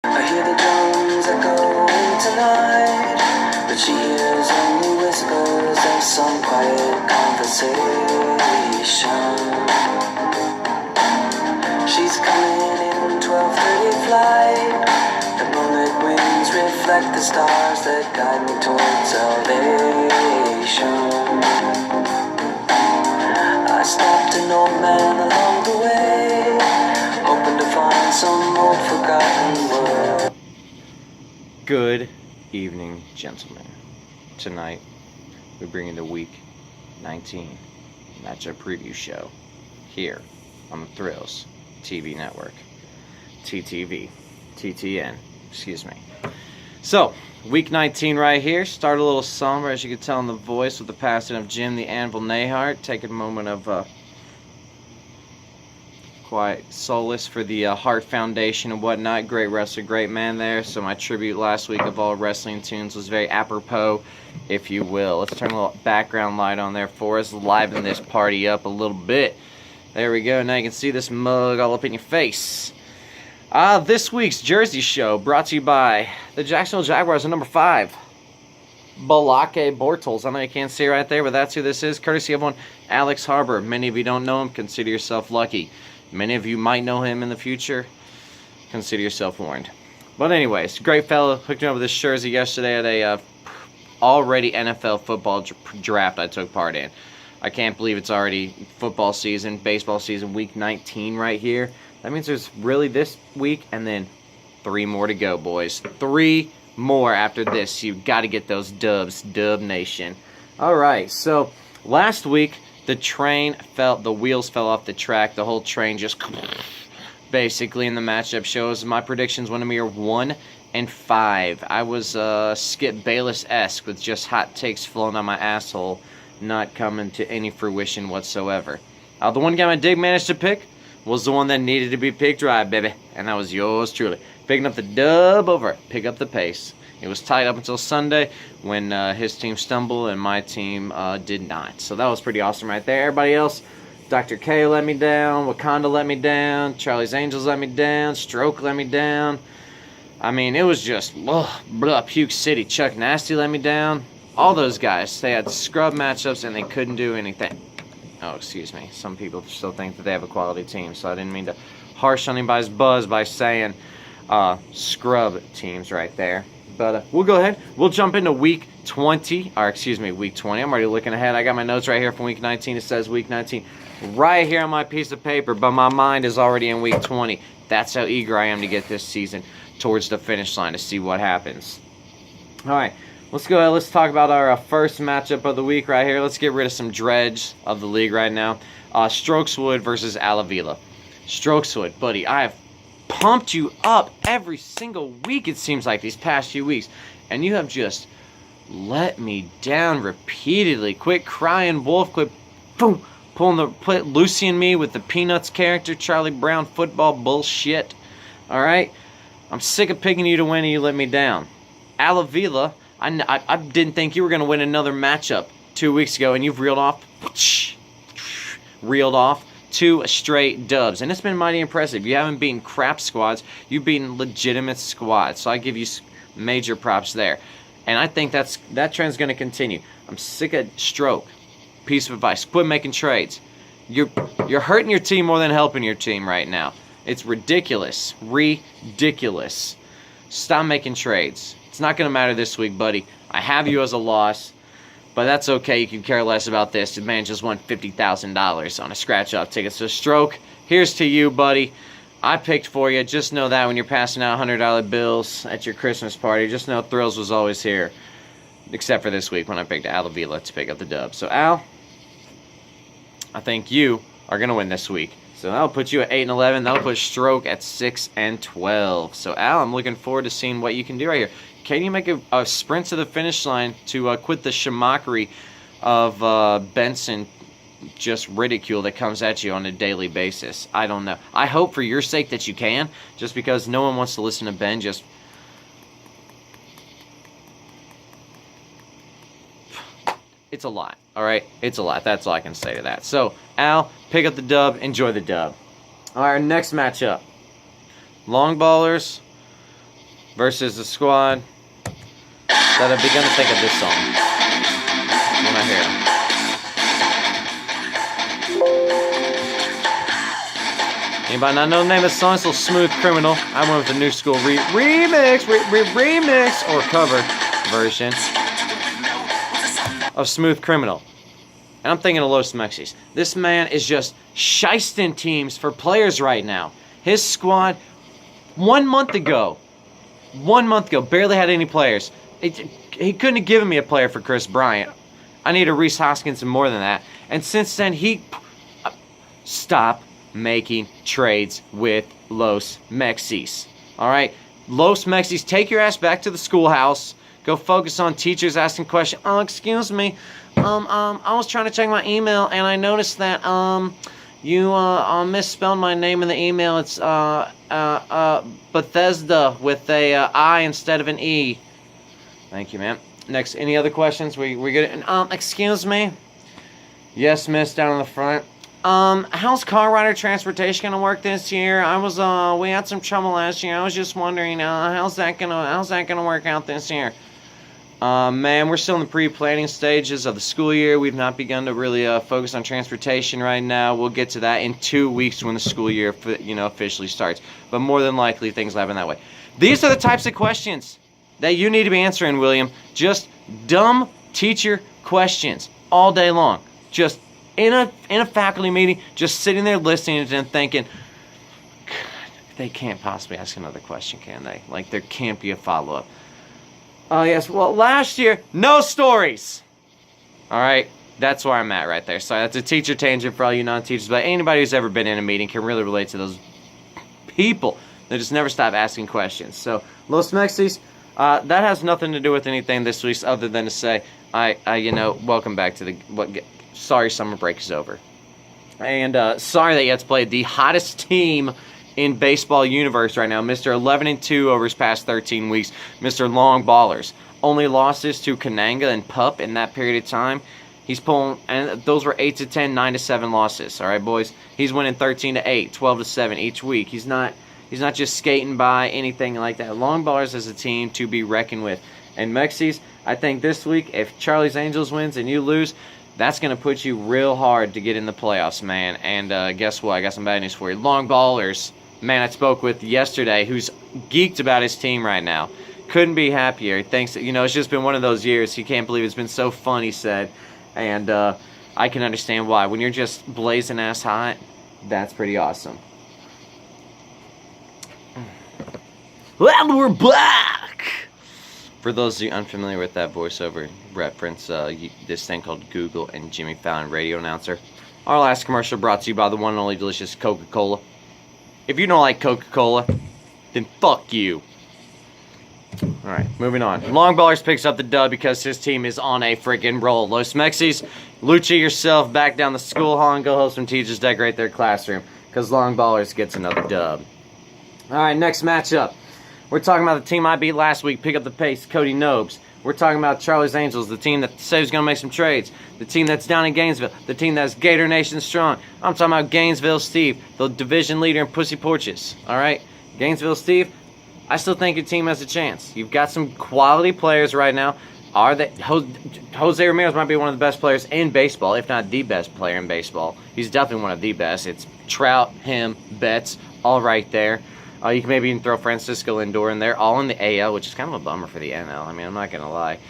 I hear the drums echoing tonight, but she hears only whispers of some quiet conversation. She's coming in 12:30 flight. The moonlit winds reflect the stars that guide me towards salvation. I stopped an old man along the way, hoping to find some old forgotten word. Good evening, gentlemen. Tonight, we bring in the Week 19 matchup preview show here on the Thrills TV network. TTN, excuse me. So, Week 19 right here. Start a little somber, as you can tell in the voice, with the passing of Jim the Anvil Nehart. Take a moment of quiet solace for the Heart Foundation and whatnot. Great wrestler, great man there. So my tribute last week of all wrestling tunes was very apropos, if you will. Let's turn a little background light on there for us, liven this party up a little bit. There we go. Now you can see this mug all up in your face. This week's Jersey show brought to you by the Jacksonville Jaguars at number 5. Balake Bortles. I know you can't see it right there, but that's who this is. Courtesy of one Alex Harbor. Many of you don't know him. Consider yourself lucky. Many of you might know him in the future. Consider yourself warned. But anyways, great fellow. Hooked me up with this jersey yesterday at a already NFL football draft I took part in. I can't believe it's already football season, baseball season, Week 19 right here. That means there's really this week and then 3 more to go, boys. 3 more after this. You've got to get those dubs, Dub Nation. All right, so last week, the wheels fell off the track. The whole train just basically in the matchup shows. My predictions went a mere 1-5. I was Skip Bayless-esque with just hot takes flowing on my asshole, not coming to any fruition whatsoever. The one game I did manage to pick was the one that needed to be picked right, baby. And that was yours truly. Picking up the dub over Pick Up the Pace. It was tight up until Sunday when his team stumbled and my team did not. So that was pretty awesome right there. Everybody else, Dr. K let me down, Wakanda let me down, Charlie's Angels let me down, Stroke let me down. I mean, it was just, Puke City, Chuck Nasty let me down. All those guys, they had scrub matchups and they couldn't do anything. Oh, excuse me. Some people still think that they have a quality team, so I didn't mean to harsh on anybody's buzz by saying scrub teams right there. But we'll go ahead. We'll jump into Week 20. Week 20. I'm already looking ahead. I got my notes right here from Week 19. It says Week 19 right here on my piece of paper, but my mind is already in Week 20. That's how eager I am to get this season towards the finish line to see what happens. All right. Let's go ahead. Let's talk about our first matchup of the week right here. Let's get rid of some dregs of the league right now. Strokeswood versus Alavila. Strokeswood, buddy, I have pumped you up every single week, it seems like, these past few weeks. And you have just let me down repeatedly. Quit crying, Wolf. Quit Lucy and me with the Peanuts character, Charlie Brown football bullshit. All right? I'm sick of picking you to win and you let me down. Alavila, I didn't think you were going to win another matchup 2 weeks ago, and you've reeled off 2 straight dubs. And it's been mighty impressive. You haven't beaten crap squads. You've beaten legitimate squads. So I give you major props there. And I think that trend's going to continue. I'm sick of Stroke. Piece of advice. Quit making trades. You're hurting your team more than helping your team right now. It's ridiculous. Ridiculous. Stop making trades. It's not going to matter this week, buddy. I have you as a loss, but that's okay. You can care less about this. The man just won $50,000 on a scratch-off ticket. So, Stroke, here's to you, buddy. I picked for you. Just know that when you're passing out $100 bills at your Christmas party, just know Thrills was always here, except for this week when I picked Alavila to pick up the dub. So, Al, I think you are going to win this week. So that'll put you at 8-11. That'll put Stroke at 6-12. So, Al, I'm looking forward to seeing what you can do right here. Can you make a sprint to the finish line to quit the schmuckery of Benson just ridicule that comes at you on a daily basis? I don't know. I hope for your sake that you can, just because no one wants to listen to Ben just... It's a lot, all right? It's a lot. That's all I can say to that. So, Al, pick up the dub. Enjoy the dub. All right, our next matchup. Long Ballers versus the squad that have begun to think of this song when I hear it. Anybody not know the name of the song? It's a little Smooth Criminal. I went with the new school remix or cover version of Smooth Criminal. And I'm thinking of Los Mexis. This man is just shysting teams for players right now. His squad, 1 month ago, barely had any players. He couldn't have given me a player for Chris Bryant. I need a Reese Hoskins and more than that. And since then, he... Stop making trades with Los Mexis. Alright? Los Mexis, take your ass back to the schoolhouse. Go focus on teachers asking questions. Oh, excuse me. I was trying to check my email and I noticed that you misspelled my name in the email. It's Bethesda with a I instead of an E. Thank you, ma'am. Next, any other questions? We good? Excuse me. Yes, miss, down in the front. How's car rider transportation gonna work this year? We had some trouble last year. I was just wondering, how's that gonna work out this year? Man, we're still in the pre-planning stages of the school year. We've not begun to really focus on transportation right now. We'll get to that in 2 weeks when the school year, officially starts. But more than likely, things will happen that way. These are the types of questions that you need to be answering, William. Just dumb teacher questions all day long. Just in a faculty meeting, just sitting there listening to them thinking, they can't possibly ask another question, can they? Like, there can't be a follow-up. Oh, yes. Well, last year, no stories. All right. That's where I'm at right there. So that's a teacher tangent for all you non-teachers. But anybody who's ever been in a meeting can really relate to those people that just never stop asking questions. So, Los Mexis, that has nothing to do with anything this week other than to say, welcome back to sorry summer break is over. And sorry that you had to play the hottest team in baseball universe right now. Mr. 11-2 over his past 13 weeks. Mr. Long Ballers. Only losses to Kananga and Pup in that period of time. He's pulling, and those were 8-10, 9-7 losses. All right, boys. He's winning 13-8, 12-7 each week. He's not just skating by anything like that. Long Ballers is a team to be reckoned with. And Mexis, I think this week, if Charlie's Angels wins and you lose, that's going to put you real hard to get in the playoffs, man. And guess what? I got some bad news for you. Long Ballers, man I spoke with yesterday, who's geeked about his team right now. Couldn't be happier. He thinks that, it's just been one of those years. He can't believe it's been so fun, he said. And I can understand why. When you're just blazing ass hot, that's pretty awesome. Well, we're back! For those of you unfamiliar with that voiceover reference, this thing called Google and Jimmy Fallon radio announcer. Our last commercial brought to you by the one and only delicious Coca-Cola. If you don't like Coca-Cola, then fuck you. Alright, moving on. Long Ballers picks up the dub because his team is on a freaking roll. Los Mexis, lucha yourself back down the school hall and go help some teachers decorate their classroom. Because Long Ballers gets another dub. Alright, next matchup. We're talking about the team I beat last week, pick up the pace, Cody Nobes. We're talking about Charlie's Angels, the team that said was going to make some trades. The team that's down in Gainesville. The team that's Gator Nation strong. I'm talking about Gainesville Steve, the division leader in Pussy Porches. Alright? Gainesville Steve, I still think your team has a chance. You've got some quality players right now. Jose Ramirez might be one of the best players in baseball, if not the best player in baseball. He's definitely one of the best. It's Trout, him, Betts, all right there. You can maybe even throw Francisco Lindor in there, all in the AL, which is kind of a bummer for the NL. I mean, I'm not going to lie.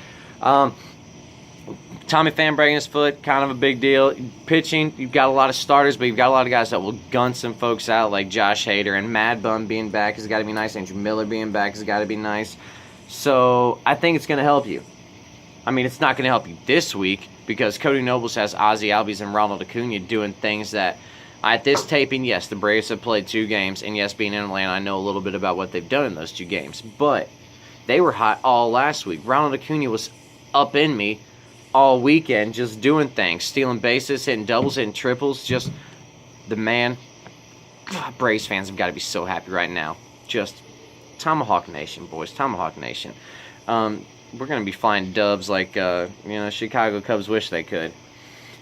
Tommy Pham breaking his foot, kind of a big deal. Pitching, you've got a lot of starters, but you've got a lot of guys that will gun some folks out, like Josh Hader. And Mad Bum being back has got to be nice. Andrew Miller being back has got to be nice. So I think it's going to help you. I mean, it's not going to help you this week because Cody Nobles has Ozzie Albies and Ronald Acuna doing things that, at this taping, yes, the Braves have played 2 games. And yes, being in Atlanta, I know a little bit about what they've done in those 2 games. But they were hot all last week. Ronald Acuna was up in me all weekend, just doing things, stealing bases, hitting doubles, hitting triples. Just the man. Braves fans have got to be so happy right now. Just Tomahawk Nation, boys, Tomahawk Nation. We're gonna be flying dubs like Chicago Cubs wish they could.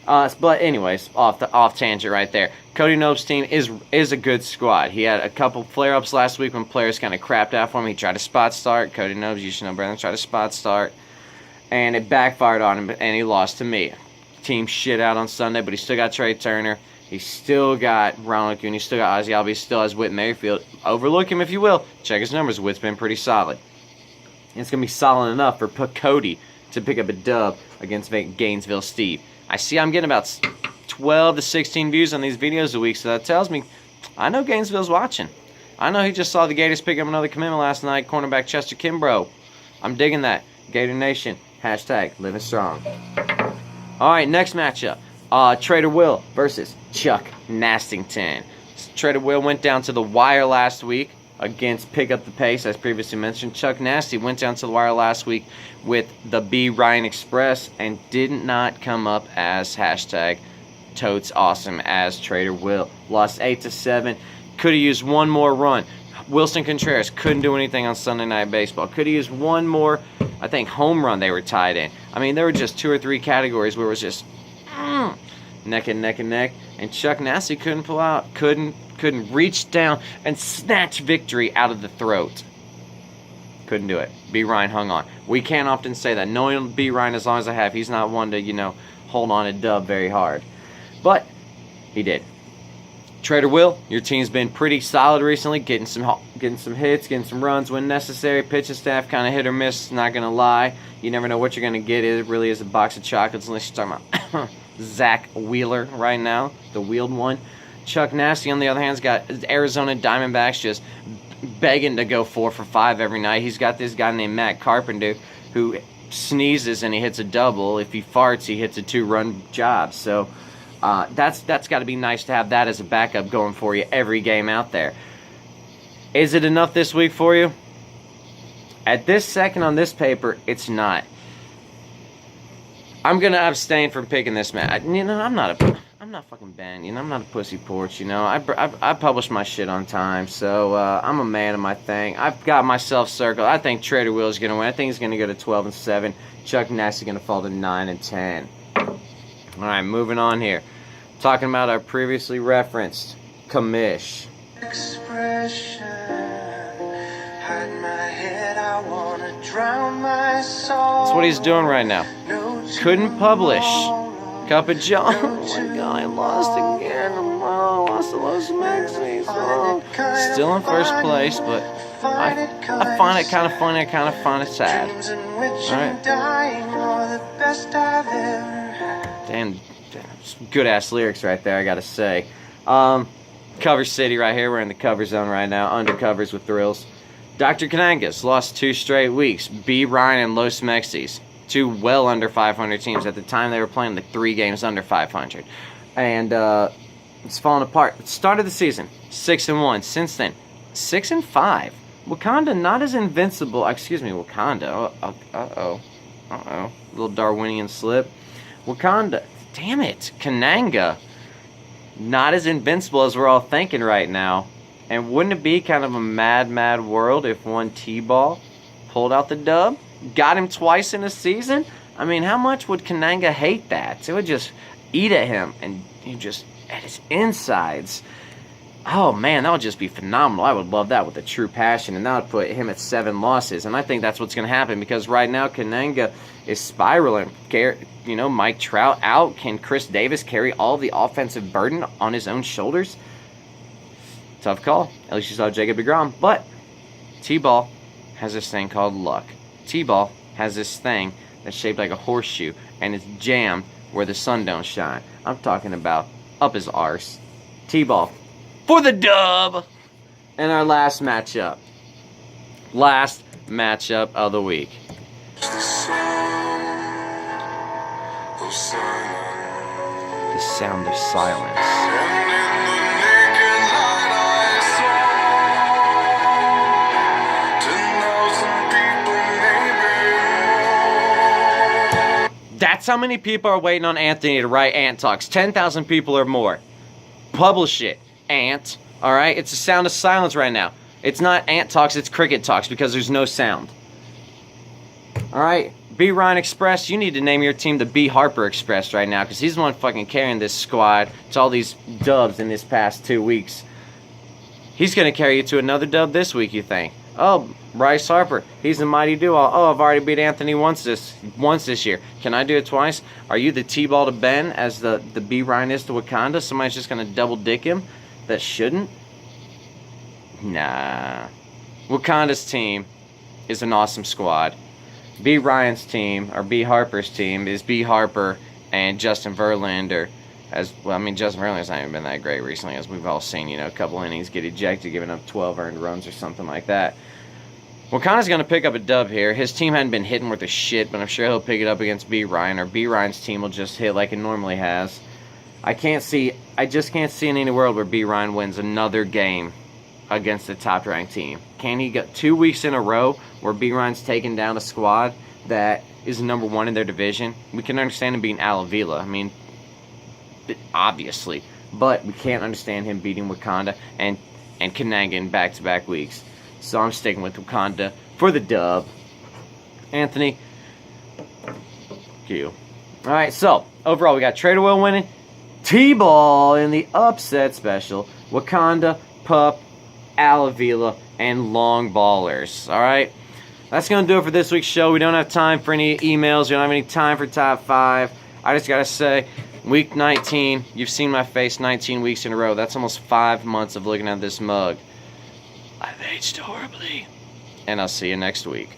But anyways, off tangent right there. Cody Nobe's team is a good squad. He had a couple flare-ups last week when players kind of crapped out for him. He tried to spot start. Cody Nobes, you should know better than try to spot start. And it backfired on him, and he lost to me. Team shit out on Sunday, but he still got Trey Turner. He still got Ronald Acuna. He still got Ozzie Albies. He still has Whit Merrifield. Overlook him if you will. Check his numbers. Whit's been pretty solid. And it's going to be solid enough for Cody to pick up a dub against Gainesville Steve. I see I'm getting about 12 to 16 views on these videos a week, so that tells me I know Gainesville's watching. I know he just saw the Gators pick up another commitment last night, cornerback Chester Kimbrough. I'm digging that. Gator Nation, hashtag living strong. All right, next matchup. Trader Will versus Chuck Nastington. Trader Will went down to the wire last week against Pick Up the Pace, as previously mentioned. Chuck Nasty went down to the wire last week with the B. Ryan Express and did not come up as hashtag totes awesome as Trader Will. Lost 8-7. Could have used one more run. Wilson Contreras couldn't do anything on Sunday Night Baseball. Could have used one more, I think, home run they were tied in. I mean, there were just 2 or 3 categories where it was just neck and neck and neck. And Chuck Nasty couldn't pull out, couldn't reach down and snatch victory out of the throat. Couldn't do it. B. Ryan hung on. We can't often say that. Knowing B. Ryan as long as I have, he's not one to, hold on a dub very hard. But he did. Trader Will, your team's been pretty solid recently, getting some hits, getting some runs when necessary. Pitching staff kind of hit or miss, not going to lie. You never know what you're going to get. It really is a box of chocolates unless you're talking about Zach Wheeler right now, the wheeled one. Chuck Nasty, on the other hand, has got Arizona Diamondbacks just begging to go 4 for 5 every night. He's got this guy named Matt Carpenter who sneezes and he hits a double. If he farts, he hits a 2-run job. So that's got to be nice to have that as a backup going for you every game out there. Is it enough this week for you? At this second on this paper, it's not. I'm gonna abstain from picking this man. I'm not fucking Ben. I'm not a pussy porch. I publish my shit on time, so I'm a man of my thing. I've got myself circled. I think Trader Will's gonna win. I think he's gonna go to 12-7. Chuck Nasty's gonna fall to 9-10. All right, moving on here. Talking about our previously referenced Commish. Expression, hide my head, I wanna drown my soul. That's what he's doing right now. Couldn't publish. Cup of John. Oh my God, I lost again. I lost to Los Mexis. Oh. Still in first place, but I find it kind of funny. I kind of find it sad. Alright. Damn, good ass lyrics right there, I gotta say. Cover City right here. We're in the cover zone right now. Undercovers with thrills. Dr. Kanangas lost 2 straight weeks. B. Ryan and Los Mexis. 2 well under 500 teams. At the time they were playing like 3 games under 500. And it's falling apart. Start of the season, 6-1. Since then, 6-5. Wakanda not as invincible. Excuse me, Wakanda. Uh-oh. Little Darwinian slip. Wakanda. Damn it. Kananga. Not as invincible as we're all thinking right now. And wouldn't it be kind of a mad, mad world if one T-ball pulled out the dub? Got him twice in a season? I mean, how much would Kananga hate that? It would just eat at him and just at his insides. Oh, man, that would just be phenomenal. I would love that with a true passion, and that would put him at 7 losses. And I think that's what's going to happen because right now Kananga is spiraling. Mike Trout out. Can Chris Davis carry all the offensive burden on his own shoulders? Tough call. At least you saw Jacob deGrom. But T-ball has this thing called luck. T-ball has this thing that's shaped like a horseshoe, and it's jammed where the sun don't shine. I'm talking about up his arse. T-ball for the dub! And our last matchup. Last matchup of the week. The sound of silence. That's how many people are waiting on Anthony to write Ant Talks. 10,000 people or more. Publish it, Ant. Alright? It's the sound of silence right now. It's not Ant Talks, it's Cricket Talks because there's no sound. Alright? B. Ryan Express, you need to name your team the B. Harper Express right now, because he's the one fucking carrying this squad to all these dubs in this past 2 weeks. He's going to carry you to another dub this week, you think? Oh, Bryce Harper, he's a mighty duo. Oh, I've already beat Anthony once this year. Can I do it twice? Are you the T-ball to Ben as the B. Ryan is to Wakanda? Somebody's just going to double dick him that shouldn't? Nah. Wakanda's team is an awesome squad. B. Ryan's team, or B. Harper's team, is B. Harper and Justin Verlander. Justin Verlander's not even been that great recently, as we've all seen, a couple innings get ejected, giving up 12 earned runs or something like that. Wakanda's going to pick up a dub here. His team hadn't been hitting worth a shit, but I'm sure he'll pick it up against B. Ryan, or B. Ryan's team will just hit like it normally has. I just can't see in any world where B. Ryan wins another game against a top-ranked team. Can he get 2 weeks in a row where B. Ryan's taking down a squad that is number one in their division? We can understand him beating Alavila. Obviously, but we can't understand him beating Wakanda and Kananga back-to-back weeks. So I'm sticking with Wakanda for the dub. Anthony, you. All right, so overall we got Trader Will winning, T-Ball in the upset special, Wakanda, Pup, Alavila, and Long Ballers. All right, that's gonna do it for this week's show. We don't have time for any emails. We don't have any time for top 5. I just gotta say, week 19, you've seen my face 19 weeks in a row. That's almost 5 months of looking at this mug. I've aged horribly. And I'll see you next week.